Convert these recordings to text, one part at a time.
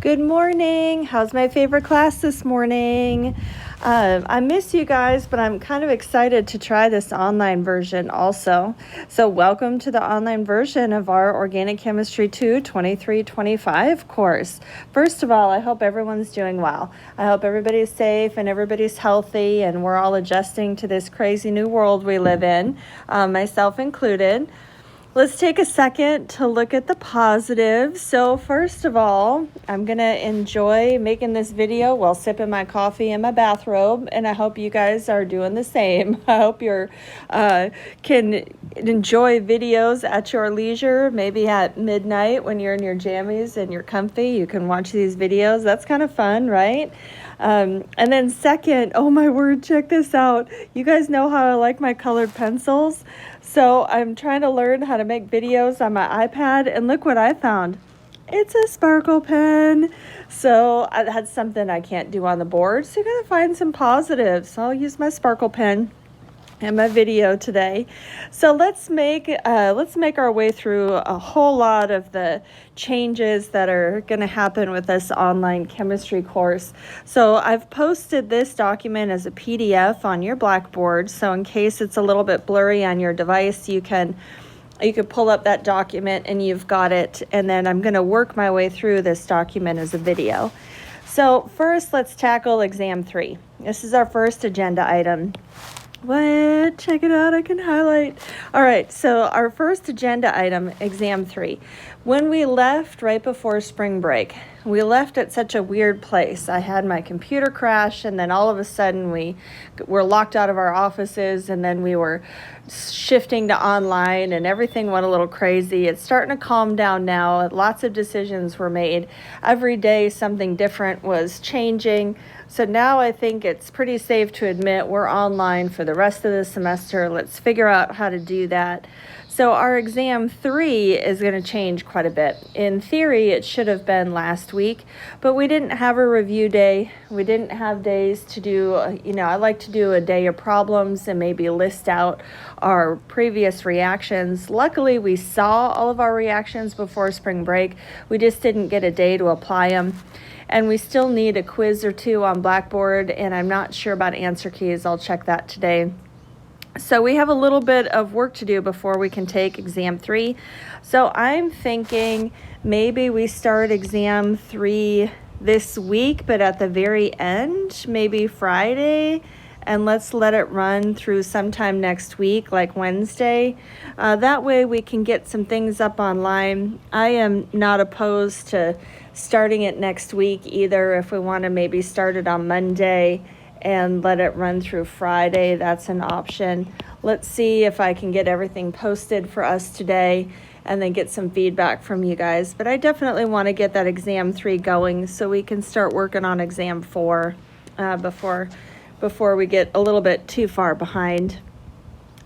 Good morning. How's my favorite class this morning? I miss you guys, but I'm kind of excited to try this online version also. So welcome to the online version of our Organic Chemistry 2 23-25 course. First of all, I hope everyone's doing well. I hope everybody's safe and everybody's healthy and we're all adjusting to this crazy new world we live in, myself included. Let's take a second to look at the positives. So first of all, I'm going to enjoy making this video while sipping my coffee in my bathrobe, and I hope you guys are doing the same. I hope you can enjoy videos at your leisure, maybe at midnight when you're in your jammies and you're comfy. You can watch these videos. That's kind of fun, right? And then second, oh my word, check this out. You guys know how I like my colored pencils. So I'm trying to learn how to make videos on my iPad, and look what I found. It's a sparkle pen. So that's something I can't do on the board. So you gotta find some positives. So I'll use my sparkle pen in my video today. So let's make our way through a whole lot of the changes that are going to happen with this online chemistry course. So I've posted this document as a PDF on your Blackboard. So in case it's a little bit blurry on your device, you can pull up that document and you've got it. And then I'm going to work my way through this document as a video. So first, let's tackle exam 3. This is our first agenda item. What? Check it out. I can highlight. All right. So our first agenda item, exam 3. When we left right before spring break, we left at such a weird place. I had my computer crash, and then all of a sudden we were locked out of our offices, and then we were shifting to online, and everything went a little crazy. It's starting to calm down now. Lots of decisions were made. Every day something different was changing. So now I think it's pretty safe to admit we're online for the rest of the semester. Let's figure out how to do that. So our exam 3 is going to change quite a bit. In theory, it should have been last week, but we didn't have a review day. We didn't have days to do, I like to do a day of problems and maybe list out our previous reactions. Luckily, we saw all of our reactions before spring break. We just didn't get a day to apply them. And we still need a quiz or two on Blackboard, and I'm not sure about answer keys. I'll check that today. So we have a little bit of work to do before we can take exam 3. So I'm thinking maybe we start exam 3 this week, but at the very end, maybe Friday, and let's let it run through sometime next week, like Wednesday. That way we can get some things up online. I am not opposed to starting it next week either. If we want to maybe start it on Monday and let it run through Friday, that's an option. Let's see if I can get everything posted for us today and then get some feedback from you guys. But I definitely want to get that exam 3 going so we can start working on exam 4 before we get a little bit too far behind.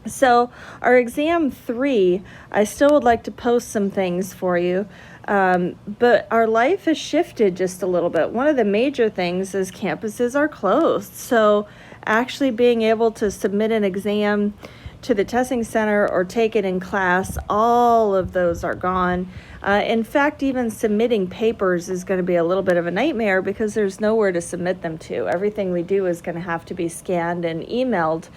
So our exam 3, I still would like to post some things for you, but our life has shifted just a little bit. One of the major things is campuses are closed. So actually being able to submit an exam to the testing center or take it in class, all of those are gone. In fact, even submitting papers is going to be a little bit of a nightmare because there's nowhere to submit them to. Everything we do is going to have to be scanned and emailed.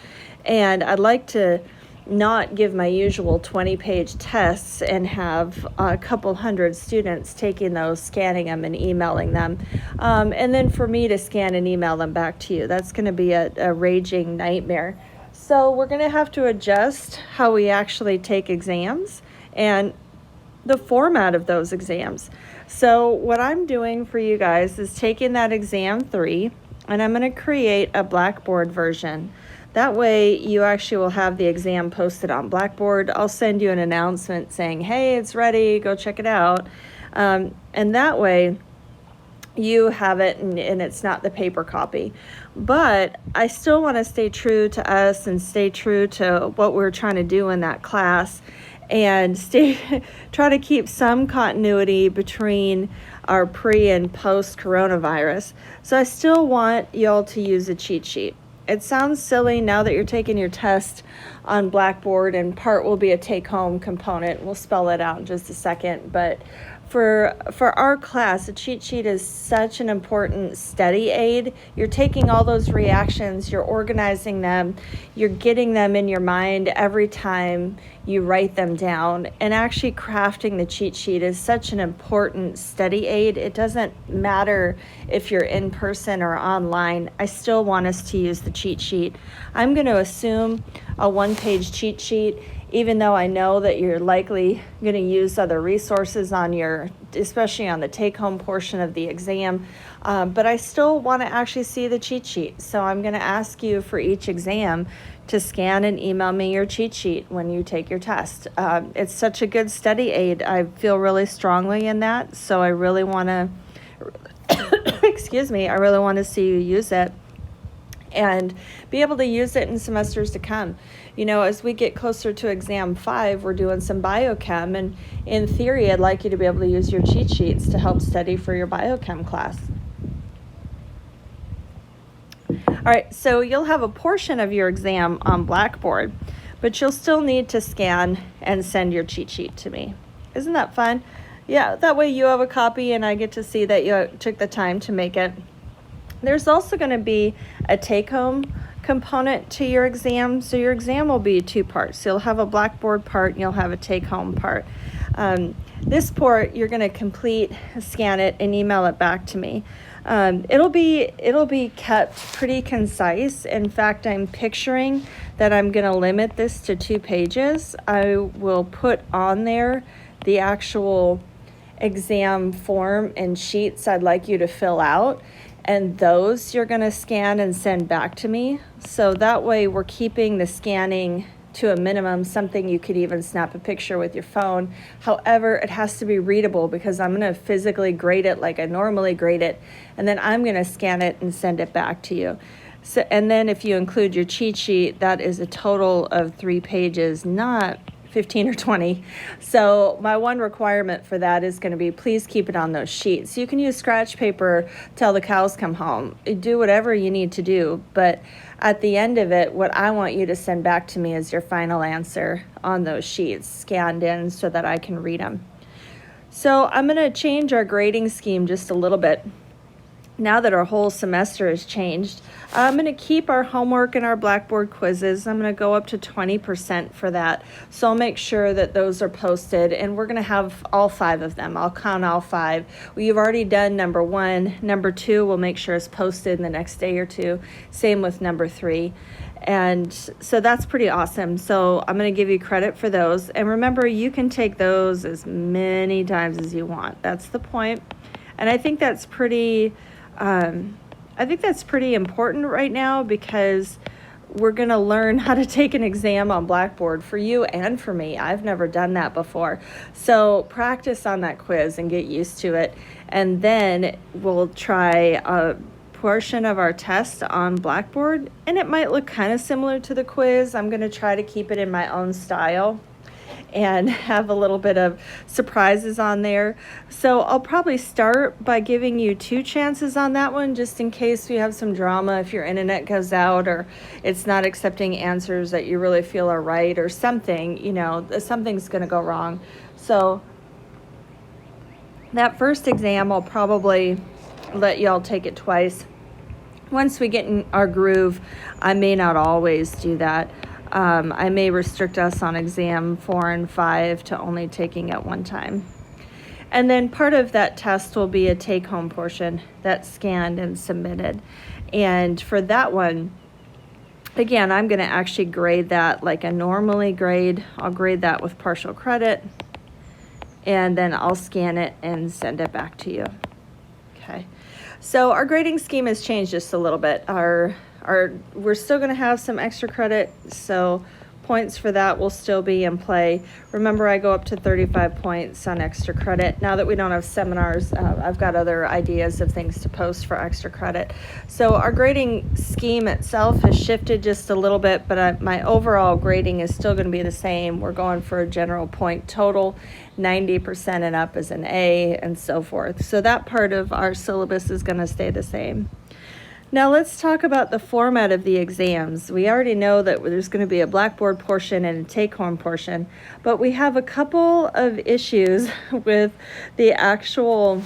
And I'd like to not give my usual 20-page tests and have a couple hundred students taking those, scanning them and emailing them. And then for me to scan and email them back to you, that's going to be a raging nightmare. So we're going to have to adjust how we actually take exams and the format of those exams. So what I'm doing for you guys is taking that exam 3 and I'm going to create a Blackboard version. That way you actually will have the exam posted on Blackboard. I'll send you an announcement saying, hey, it's ready, go check it out. And that way you have it and it's not the paper copy. But I still want to stay true to us and stay true to what we're trying to do in that class and try to keep some continuity between our pre and post coronavirus. So I still want y'all to use a cheat sheet. It sounds silly now that you're taking your test on Blackboard, and part will be a take-home component. We'll spell it out in just a second, but for our class, a cheat sheet is such an important study aid. You're taking all those reactions, you're organizing them, you're getting them in your mind every time you write them down. And actually crafting the cheat sheet is such an important study aid. It doesn't matter if you're in person or online. I still want us to use the cheat sheet. I'm going to assume a one-page cheat sheet, even though I know that you're likely going to use other resources on especially on the take-home portion of the exam, but I still want to actually see the cheat sheet. So I'm going to ask you for each exam to scan and email me your cheat sheet when you take your test. It's such a good study aid. I feel really strongly in that, so I really want to, excuse me, I really want to see you use it and be able to use it in semesters to come. As we get closer to exam 5, we're doing some biochem, and in theory, I'd like you to be able to use your cheat sheets to help study for your biochem class. All right, so you'll have a portion of your exam on Blackboard, but you'll still need to scan and send your cheat sheet to me. Isn't that fun? Yeah, that way you have a copy and I get to see that you took the time to make it. There's also going to be a take-home component to your exam. So your exam will be 2 parts. So you'll have a Blackboard part and you'll have a take-home part. This part, you're going to complete, scan it, and email it back to me. It'll be kept pretty concise. In fact, I'm picturing that I'm going to limit this to 2 pages. I will put on there the actual exam form and sheets I'd like you to fill out, and those you're going to scan and send back to me. So that way we're keeping the scanning to a minimum, something you could even snap a picture with your phone. However, it has to be readable because I'm going to physically grade it like I normally grade it, and then I'm going to scan it and send it back to you. So, and then if you include your cheat sheet, that is a total of 3 pages, not 15 or 20. So my one requirement for that is going to be, please keep it on those sheets. You can use scratch paper till the cows come home. Do whatever you need to do, but at the end of it, what I want you to send back to me is your final answer on those sheets, scanned in so that I can read them. So I'm going to change our grading scheme just a little bit. Now that our whole semester has changed, I'm going to keep our homework and our Blackboard quizzes. I'm going to go up to 20% for that. So I'll make sure that those are posted, and we're going to have all 5 of them. I'll count all 5. We've already done number 1. Number 2, we'll make sure it's posted in the next day or 2. Same with number 3. And so that's pretty awesome. So I'm going to give you credit for those. And remember, you can take those as many times as you want. That's the point. And I think that's pretty important right now, because we're going to learn how to take an exam on Blackboard for you and for me. I've never done that before. So practice on that quiz and get used to it. And then we'll try a portion of our test on Blackboard, and it might look kind of similar to the quiz. I'm going to try to keep it in my own style and have a little bit of surprises on there. So I'll probably start by giving you 2 chances on that one, just in case we have some drama, if your internet goes out or it's not accepting answers that you really feel are right or something, something's going to go wrong. So that first exam, I'll probably let y'all take it twice. Once we get in our groove, I may not always do that. I may restrict us on exam 4 and 5 to only taking it 1 time. And then part of that test will be a take-home portion that's scanned and submitted. And for that one, again, I'm going to actually grade that like I normally grade. I'll grade that with partial credit, and then I'll scan it and send it back to you. Okay. So our grading scheme has changed just a little bit. We're still going to have some extra credit, so points for that will still be in play. Remember, I go up to 35 points on extra credit. Now that we don't have seminars, I've got other ideas of things to post for extra credit. So our grading scheme itself has shifted just a little bit, but my overall grading is still going to be the same. We're going for a general point total. 90% and up is an A, and so forth. So that part of our syllabus is going to stay the same. Now let's talk about the format of the exams. We already know that there's going to be a Blackboard portion and a take-home portion, but we have a couple of issues with the actual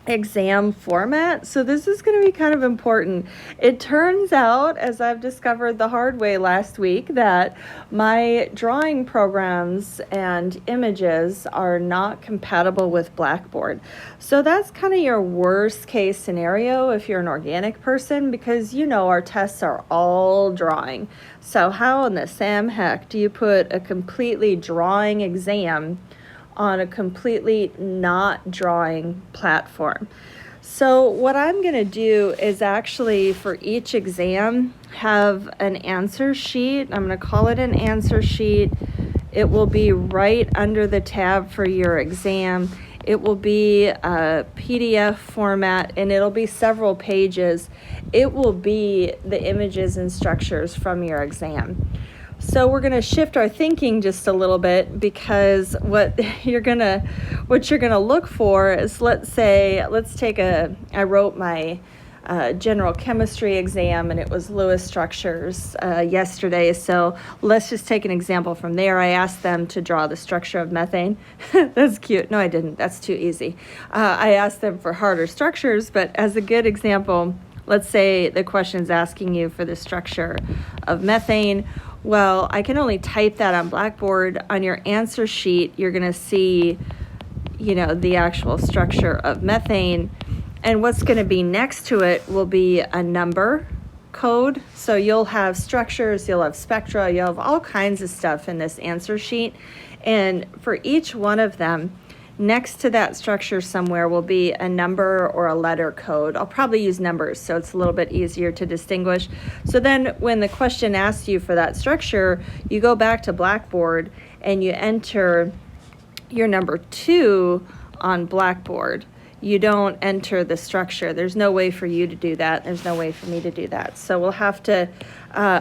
exam format. So this is going to be kind of important. It turns out, as I've discovered the hard way last week, that my drawing programs and images are not compatible with Blackboard. So that's kind of your worst case scenario if you're an organic person, because you know our tests are all drawing. So how in the Sam heck do you put a completely drawing exam on a completely not drawing platform? So what I'm going to do is actually for each exam have an answer sheet. I'm going to call it an answer sheet. It will be right under the tab for your exam. It will be a PDF format and it'll be several pages. It will be the images and structures from your exam. So we're going to shift our thinking just a little bit, because what you're going to look for is, let's take I wrote my general chemistry exam and it was Lewis structures yesterday. So let's just take an example from there. I asked them to draw the structure of methane. That's cute. No, I didn't. That's too easy. I asked them for harder structures, but as a good example, let's say the question is asking you for the structure of methane. Well, I can only type that on Blackboard. On your answer sheet, you're going to see, the actual structure of methane. And what's going to be next to it will be a number code. So you'll have structures, you'll have spectra, you'll have all kinds of stuff in this answer sheet. And for each one of them, next to that structure somewhere will be a number or a letter code. I'll probably use numbers so it's a little bit easier to distinguish. So then when the question asks you for that structure, you go back to Blackboard and you enter your number 2 on Blackboard. You don't enter the structure. There's no way for you to do that. There's no way for me to do that. So we'll have to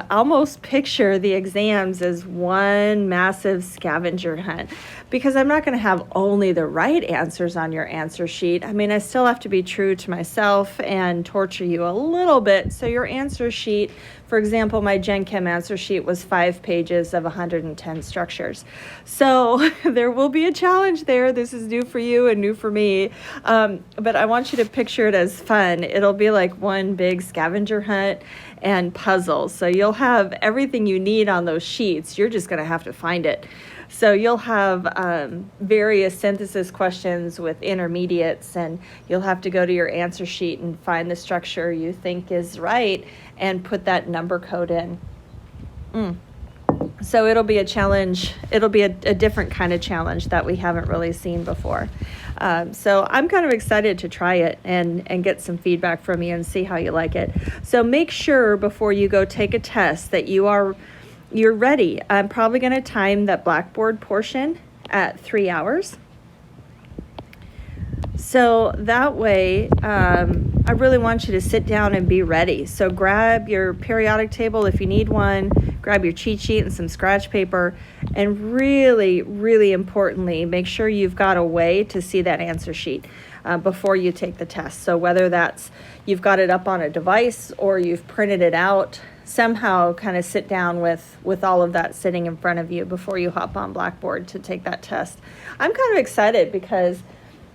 almost picture the exams as one massive scavenger hunt, because I'm not going to have only the right answers on your answer sheet. I mean, I still have to be true to myself and torture you a little bit. So your answer sheet, for example, my Gen Chem answer sheet was 5 pages of 110 structures. So there will be a challenge there. This is new for you and new for me. But I want you to picture it as fun. It'll be like one big scavenger hunt and puzzles. So you'll have everything you need on those sheets. You're just going to have to find it. So you'll have various synthesis questions with intermediates, and you'll have to go to your answer sheet and find the structure you think is right and put that number code in. So it'll be a challenge. It'll be a different kind of challenge that we haven't really seen before. So I'm kind of excited to try it and get some feedback from you and see how you like it. So make sure before you go take a test that you're ready. I'm probably going to time that Blackboard portion at 3 hours. So that way, I really want you to sit down and be ready. So grab your periodic table if you need one, grab your cheat sheet and some scratch paper, and really, really importantly, make sure you've got a way to see that answer sheet before you take the test. So whether that's you've got it up on a device or you've printed it out, somehow kind of sit down with all of that sitting in front of you before you hop on Blackboard to take that test. I'm kind of excited because,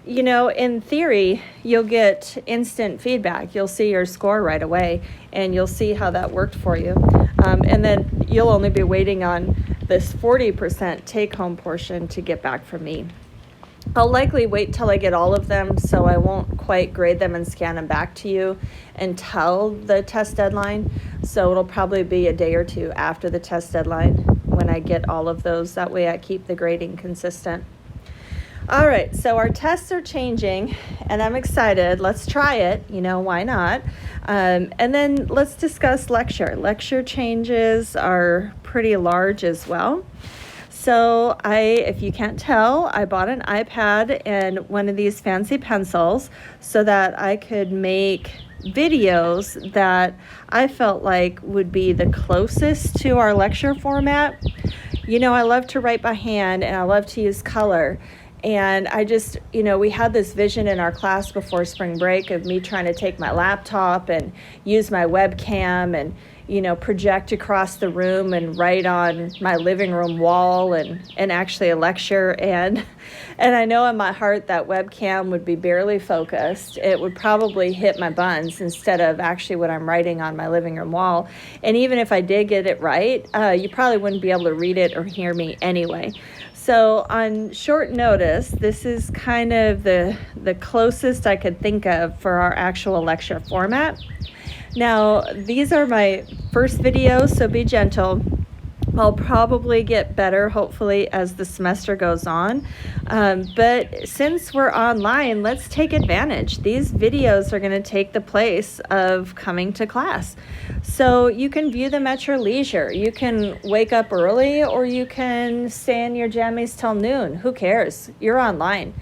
in theory, you'll get instant feedback. You'll see your score right away, and you'll see how that worked for you. And then you'll only be waiting on this 40% take-home portion to get back from me. I'll likely wait till I get all of them, so I won't quite grade them and scan them back to you until the test deadline. So it'll probably be a day or two after the test deadline when I get all of those. That way I keep the grading consistent. All right, so our tests are changing, and I'm excited. Let's try it. Why not? And then let's discuss lecture. Lecture changes are pretty large as well. So if you can't tell, I bought an iPad and one of these fancy pencils so that I could make videos that I felt like would be the closest to our lecture format. I love to write by hand and I love to use color. And I just, we had this vision in our class before spring break of me trying to take my laptop and use my webcam and, project across the room and write on my living room wall and actually a lecture. And I know in my heart that webcam would be barely focused. It would probably hit my buns instead of actually what I'm writing on my living room wall. And even if I did get it right, you probably wouldn't be able to read it or hear me anyway. So on short notice, this is kind of the closest I could think of for our actual lecture format. Now, these are my first videos, so be gentle. I'll probably get better, hopefully, as the semester goes on. But since we're online, let's take advantage. These videos are going to take the place of coming to class. So you can view them at your leisure. You can wake up early or you can stay in your jammies till noon. Who cares? You're online.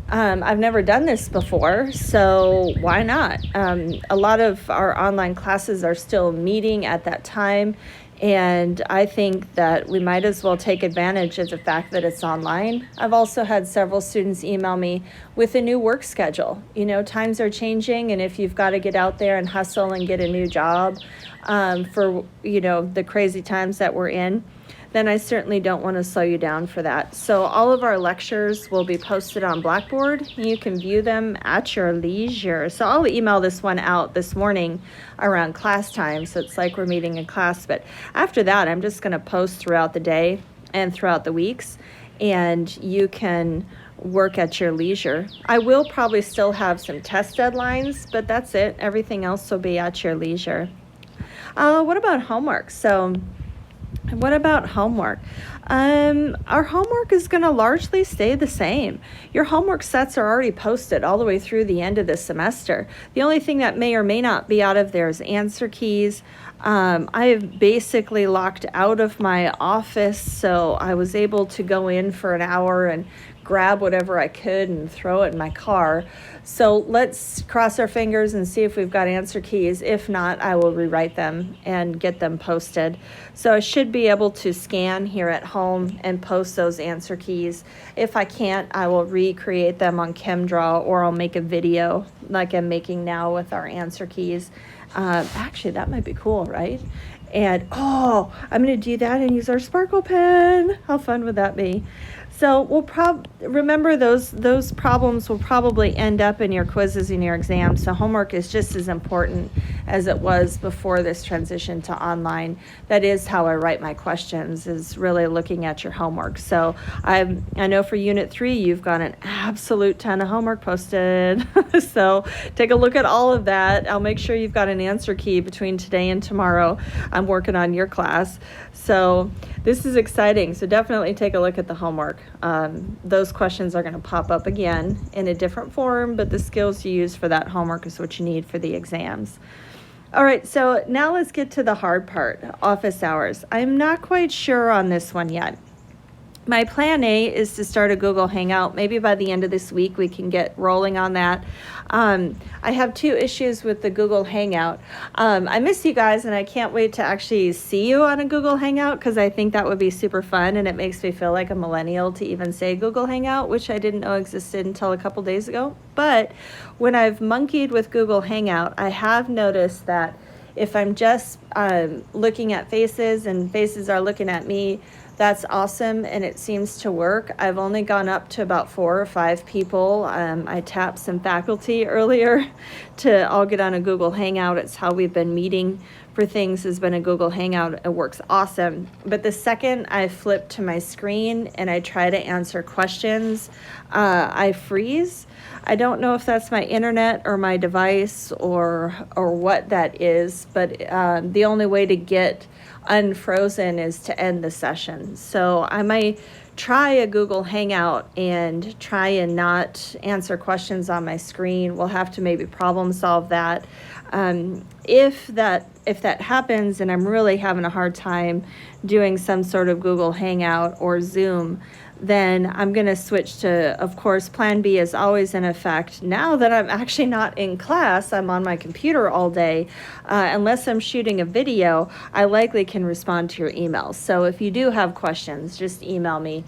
I've never done this before, so why not? A lot of our online classes are still meeting at that time. And I think that we might as well take advantage of the fact that it's online. I've also had several students email me with a new work schedule. Times are changing, and if you've got to get out there and hustle and get a new job for, the crazy times that we're in, then I certainly don't want to slow you down for that. So all of our lectures will be posted on Blackboard. You can view them at your leisure. So I'll email this one out this morning around class time, so it's like we're meeting in class. But after that, I'm just going to post throughout the day and throughout the weeks, and you can work at your leisure. I will probably still have some test deadlines, but that's it. Everything else will be at your leisure. What about homework? What about homework? Our homework is going to largely stay the same. Your homework sets are already posted all the way through the end of the semester. The only thing that may or may not be out of there is answer keys. I have basically locked out of my office, so I was able to go in for an hour and grab whatever I could and throw it in my car. So let's cross our fingers and see if we've got answer keys. If not, I will rewrite them and get them posted. So I should be able to scan here at home and post those answer keys. If I can't, I will recreate them on ChemDraw, or I'll make a video like I'm making now with our answer keys. Actually, that might be cool, right? And I'm going to do that and use our Sparkle pen. How fun would that be? So we'll remember those problems will probably end up in your quizzes and your exams. So homework is just as important as it was before this transition to online. That is how I write my questions, is really looking at your homework. So I know for Unit 3, you've got an absolute ton of homework posted. So take a look at all of that. I'll make sure you've got an answer key between today and tomorrow. I'm working on your class. So this is exciting. So definitely take a look at the homework. Those questions are going to pop up again in a different form, but the skills you use for that homework is what you need for the exams. All right, so now let's get to the hard part, office hours. I'm not quite sure on this one yet. My plan A is to start a Google Hangout. Maybe by the end of this week we can get rolling on that. I have 2 issues with the Google Hangout. I miss you guys, and I can't wait to actually see you on a Google Hangout, because I think that would be super fun, and it makes me feel like a millennial to even say Google Hangout, which I didn't know existed until a couple days ago. But when I've monkeyed with Google Hangout, I have noticed that if I'm just looking at faces and faces are looking at me, that's awesome, and it seems to work. I've only gone up to about 4 or 5 people. I tapped some faculty earlier to all get on a Google Hangout. It's how we've been meeting for things, has been a Google Hangout. It works awesome. But the second I flip to my screen and I try to answer questions, I freeze. I don't know if that's my internet or my device or what that is, but the only way to get unfrozen is to end the session. So I might try a Google Hangout and try and not answer questions on my screen. We'll have to maybe problem solve that. If that happens and I'm really having a hard time doing some sort of Google Hangout or Zoom, then I'm going to switch to, of course, Plan B is always in effect. Now that I'm actually not in class, I'm on my computer all day. Unless I'm shooting a video, I likely can respond to your emails. So if you do have questions, just email me.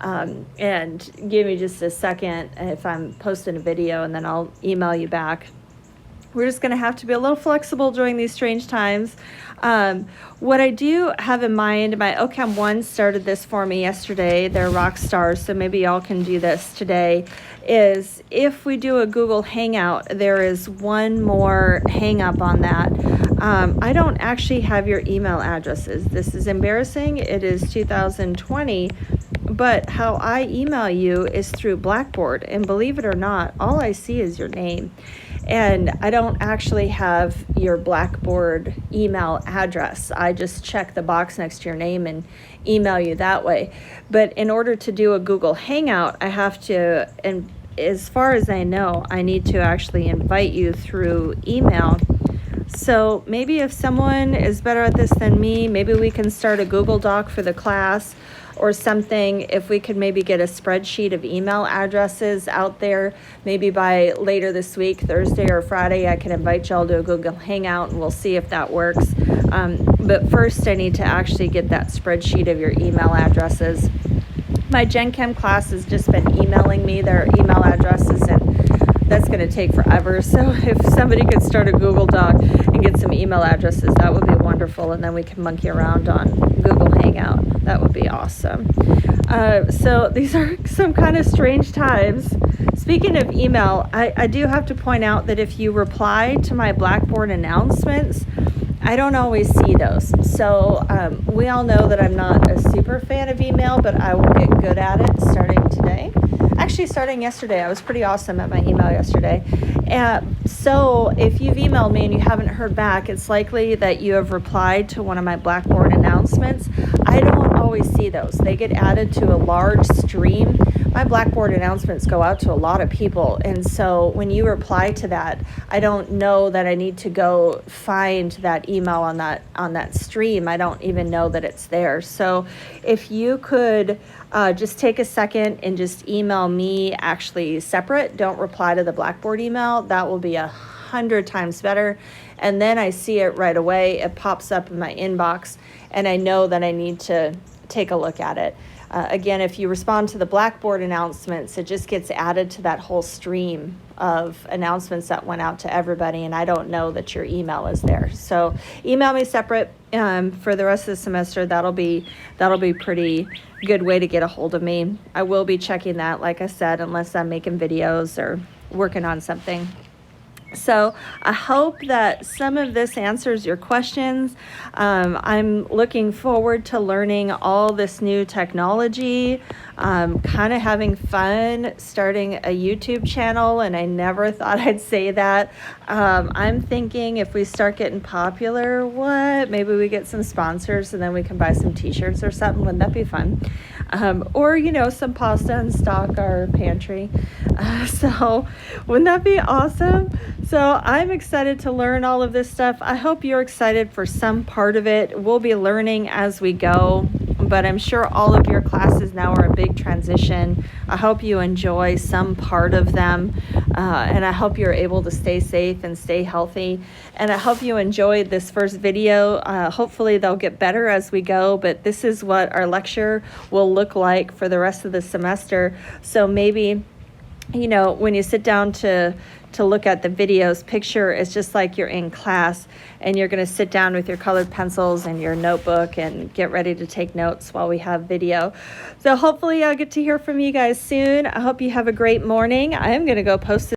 And give me just a second if I'm posting a video, and then I'll email you back. We're just going to have to be a little flexible during these strange times. What I do have in mind, my OChem 1 started this for me yesterday. They're rock stars, so maybe y'all can do this today, is if we do a Google Hangout, there is one more hang up on that. I don't actually have your email addresses. This is embarrassing. It is 2020. But how I email you is through Blackboard. And believe it or not, all I see is your name. And I don't actually have your Blackboard email address. I just check the box next to your name and email you that way. But in order to do a Google Hangout, I have to, and as far as I know, I need to actually invite you through email. So maybe if someone is better at this than me, maybe we can start a Google Doc for the class or something. If we could maybe get a spreadsheet of email addresses out there, maybe by later this week, Thursday or Friday, I can invite y'all to a Google Hangout and we'll see if that works. But first I need to actually get that spreadsheet of your email addresses. My Gen Chem class has just been emailing me their email addresses, and that's going to take forever. So if somebody could start a Google Doc and get some email addresses, that would be wonderful. And then we can monkey around on Google Hangout. That would be awesome. So these are some kind of strange times. Speaking of email, I do have to point out that if you reply to my Blackboard announcements, I don't always see those. So we all know that I'm not a super fan of email, but I will get good at it starting today. Actually, starting yesterday, I was pretty awesome at my email yesterday. So if you've emailed me and you haven't heard back, it's likely that you have replied to one of my Blackboard announcements. I don't always see those. They get added to a large stream. My Blackboard announcements go out to a lot of people. And so when you reply to that, I don't know that I need to go find that email on that stream. I don't even know that it's there. So if you could just take a second and just email me actually separate, don't reply to the Blackboard email, that will be 100 times better. And then I see it right away. It pops up in my inbox and I know that I need to take a look at it. Again, if you respond to the Blackboard announcements, it just gets added to that whole stream of announcements that went out to everybody, and I don't know that your email is there. So email me separate for the rest of the semester. That'll be pretty good way to get a hold of me. I will be checking that, like I said, unless I'm making videos or working on something. So I hope that some of this answers your questions. I'm looking forward to learning all this new technology, kind of having fun starting a YouTube channel, and I never thought I'd say that. I'm thinking if we start getting popular, maybe we get some sponsors and then we can buy some t-shirts or something. Wouldn't that be fun? Or, some pasta and stock our pantry. So wouldn't that be awesome? So I'm excited to learn all of this stuff. I hope you're excited for some part of it. We'll be learning as we go, but I'm sure all of your classes now are a big transition. I hope you enjoy some part of them, and I hope you're able to stay safe and stay healthy. And I hope you enjoyed this first video. Hopefully they'll get better as we go, but this is what our lecture will look like for the rest of the semester. So maybe, when you sit down to look at the videos, picture it's just like you're in class and you're going to sit down with your colored pencils and your notebook and get ready to take notes while we have video. So hopefully I'll get to hear from you guys soon. I hope you have a great morning. I am going to go post